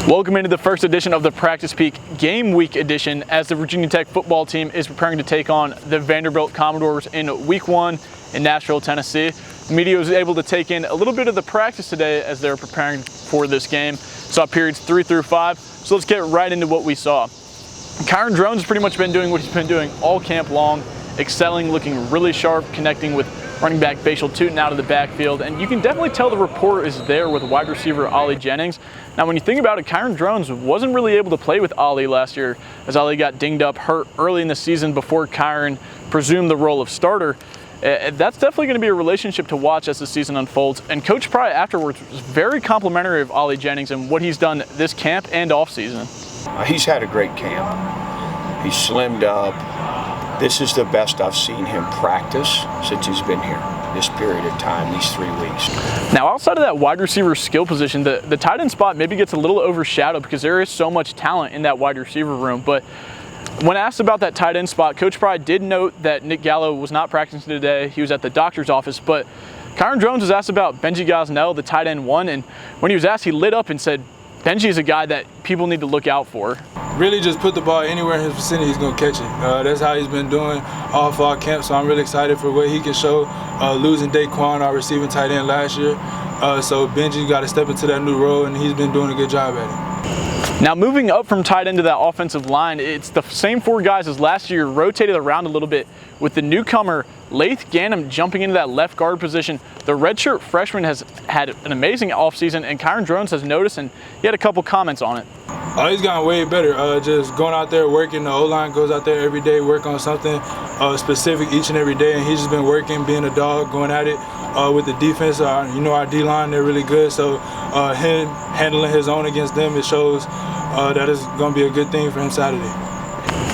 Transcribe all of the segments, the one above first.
Welcome into the first edition of the Practice Peak Game Week edition as the Virginia Tech football team is preparing to take on the Vanderbilt Commodores in Week 1 in Nashville, Tennessee. The media was able to take in a little bit of the practice today as they're preparing for this game. Saw periods 3 through 5, so let's get right into what we saw. Kyron Drones has pretty much been doing what he's been doing all camp long, excelling, looking really sharp, connecting with running back Bashal Tootin out of the backfield, and you can definitely tell the rapport is there with wide receiver Ollie Jennings. Now, when you think about it, Kyron Drones wasn't really able to play with Ollie last year as Ollie got dinged up, hurt early in the season before Kyron presumed the role of starter. That's definitely going to be a relationship to watch as the season unfolds, and Coach Pry afterwards was very complimentary of Ollie Jennings and what he's done this camp and offseason. He's had a great camp. He's slimmed up. This is the best I've seen him practice since he's been here, this period of time, these 3 weeks. Now, outside of that wide receiver skill position, the tight end spot maybe gets a little overshadowed because there is so much talent in that wide receiver room. But when asked about that tight end spot, Coach Pry did note that Nick Gallo was not practicing today. He was at the doctor's office. But Kyron Drones was asked about Benji Gosnell, the tight end one, and when he was asked, he lit up and said, Benji is a guy that people need to look out for. Really just put the ball anywhere in his vicinity, he's going to catch it. That's how he's been doing all fall camp, so I'm really excited for what he can show. Losing Daquan, our receiving tight end last year. So Benji got to step into that new role, and he's been doing a good job at it. Now, moving up from tight end to that offensive line, it's the same 4 guys as last year, rotated around a little bit with the newcomer Laith Ganem jumping into that left guard position. The redshirt freshman has had an amazing offseason, and Kyron Drones has noticed, and he had a couple comments on it. He's gotten way better. Just going out there working. The O-line goes out there every day, work on something specific each and every day, and he's just been working, being a dog, going at it with the defense. Our D-line, they're really good, so him handling his own against them, it shows that it's going to be a good thing for him Saturday.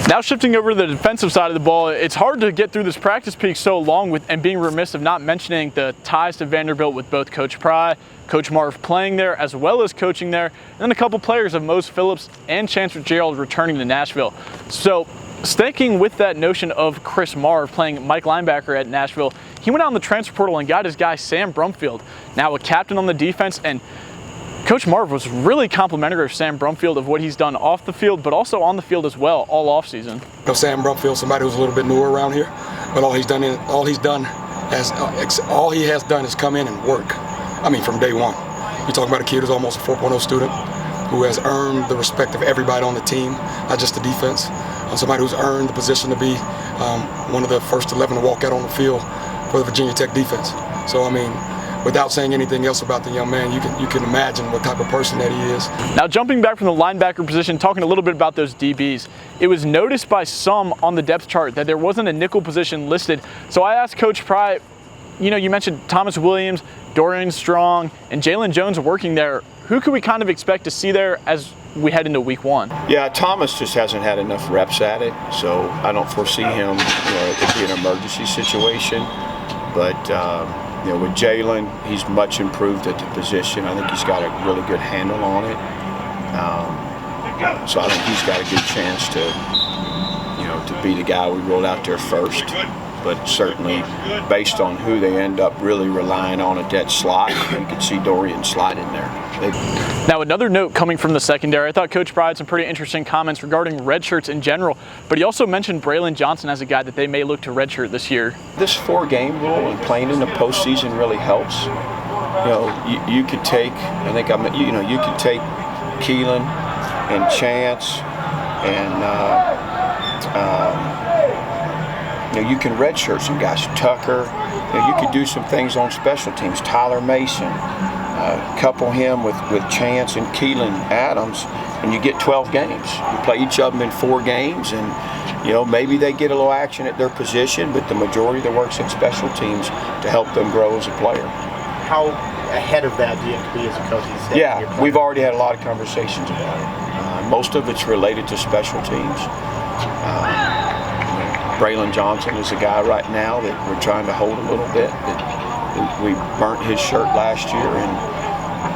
Now shifting over to the defensive side of the ball, it's hard to get through this practice peak so long and being remiss of not mentioning the ties to Vanderbilt with both Coach Pry, Coach Marv playing there as well as coaching there, and then a couple players of Mose Phillips and Chance Fitzgerald returning to Nashville. So sticking with that notion of Chris Marv playing Mike linebacker at Nashville, he went out in the transfer portal and got his guy Sam Brumfield, now a captain on the defense, and Coach Marv was really complimentary of Sam Brumfield of what he's done off the field, but also on the field as well, all offseason. Sam Brumfield, somebody who's a little bit newer around here, but all he has done is come in and work. I mean, from day one. You're talking about a kid who's almost a 4.0 student, who has earned the respect of everybody on the team, not just the defense. Somebody who's earned the position to be one of the first 11 to walk out on the field for the Virginia Tech defense. So, I mean, without saying anything else about the young man, you can imagine what type of person that he is. Now, jumping back from the linebacker position, talking a little bit about those DBs, it was noticed by some on the depth chart that there wasn't a nickel position listed. So I asked Coach Pry, you mentioned Thomas Williams, Dorian Strong, and Jalen Jones working there. Who could we kind of expect to see there as we head into Week 1? Yeah, Thomas just hasn't had enough reps at it, so I don't foresee him, it be an emergency situation. But with Jalen, he's much improved at the position. I think he's got a really good handle on it. So I think he's got a good chance to be the guy we roll out there first. But certainly, based on who they end up really relying on at that slot, you can see Dorian slide in there. Now, another note coming from the secondary, I thought Coach Pry had some pretty interesting comments regarding red shirts in general, but he also mentioned Braylon Johnson as a guy that they may look to redshirt this year. This 4-game rule and playing in the postseason really helps. You could take, you could take Keelan and Chance and you can redshirt some guys, Tucker. You could do some things on special teams. Tyler Mason, couple him with Chance and Keelan Adams, and you get 12 games. You play each of them in 4 games, and maybe they get a little action at their position, but the majority of the work's in special teams to help them grow as a player. How ahead of that do you have to be as a coaching staff? Yeah, we've already had a lot of conversations about it. Most of it's related to special teams. Braylon Johnson is a guy right now that we're trying to hold a little bit. We burnt his shirt last year, and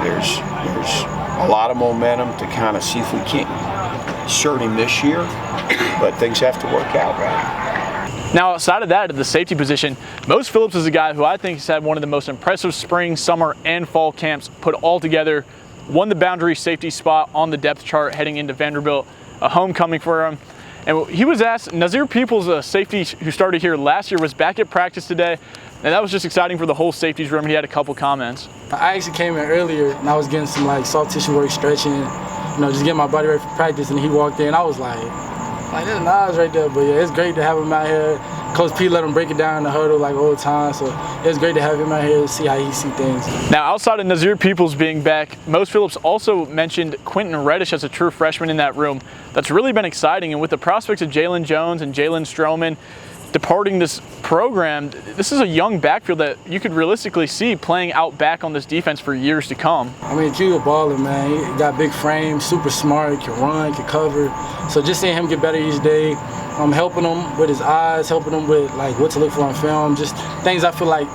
there's a lot of momentum to kind of see if we can't shirt him this year, but things have to work out right. Now, outside of that, at the safety position, Mose Phillips is a guy who I think has had one of the most impressive spring, summer, and fall camps put all together won the boundary safety spot on the depth chart heading into Vanderbilt, a homecoming for him. And he was asked, Nazir Peoples, a safety who started here last year, was back at practice today, and that was just exciting for the whole safeties room. He had a couple comments. I actually came in earlier and I was getting some like soft tissue work, stretching, just getting my body ready for practice, and he walked in. I was like there's Nas right there. But yeah, it's great to have him out here. Coach P let him break it down in the huddle like old time, so it's great to have him out here to see how he see things. Now, outside of Nazir Peoples being back, Mose Phillips also mentioned Quentin Reddish as a true freshman in that room. That's really been exciting, and with the prospects of Jalen Jones and Jalen Stroman departing this program, this is a young backfield that you could realistically see playing out back on this defense for years to come. I mean, Q a baller, man. He got big frame, super smart, can run, can cover. So just seeing him get better each day, helping him with his eyes, helping him with like what to look for on film, just things I feel like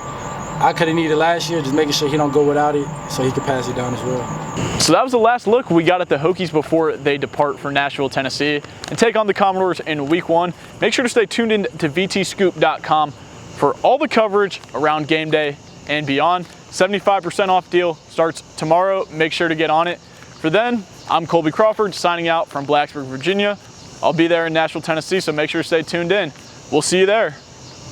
I could have needed last year, just making sure he don't go without it so he could pass it down as well. So that was the last look we got at the Hokies before they depart for Nashville, Tennessee and take on the Commodores in week 1. Make sure to stay tuned in to vtscoop.com for all the coverage around game day and beyond. 75% off deal starts tomorrow. Make sure to get on it. For then, I'm Kolby Crawford signing out from Blacksburg, Virginia. I'll be there in Nashville, Tennessee, so make sure to stay tuned in. We'll see you there.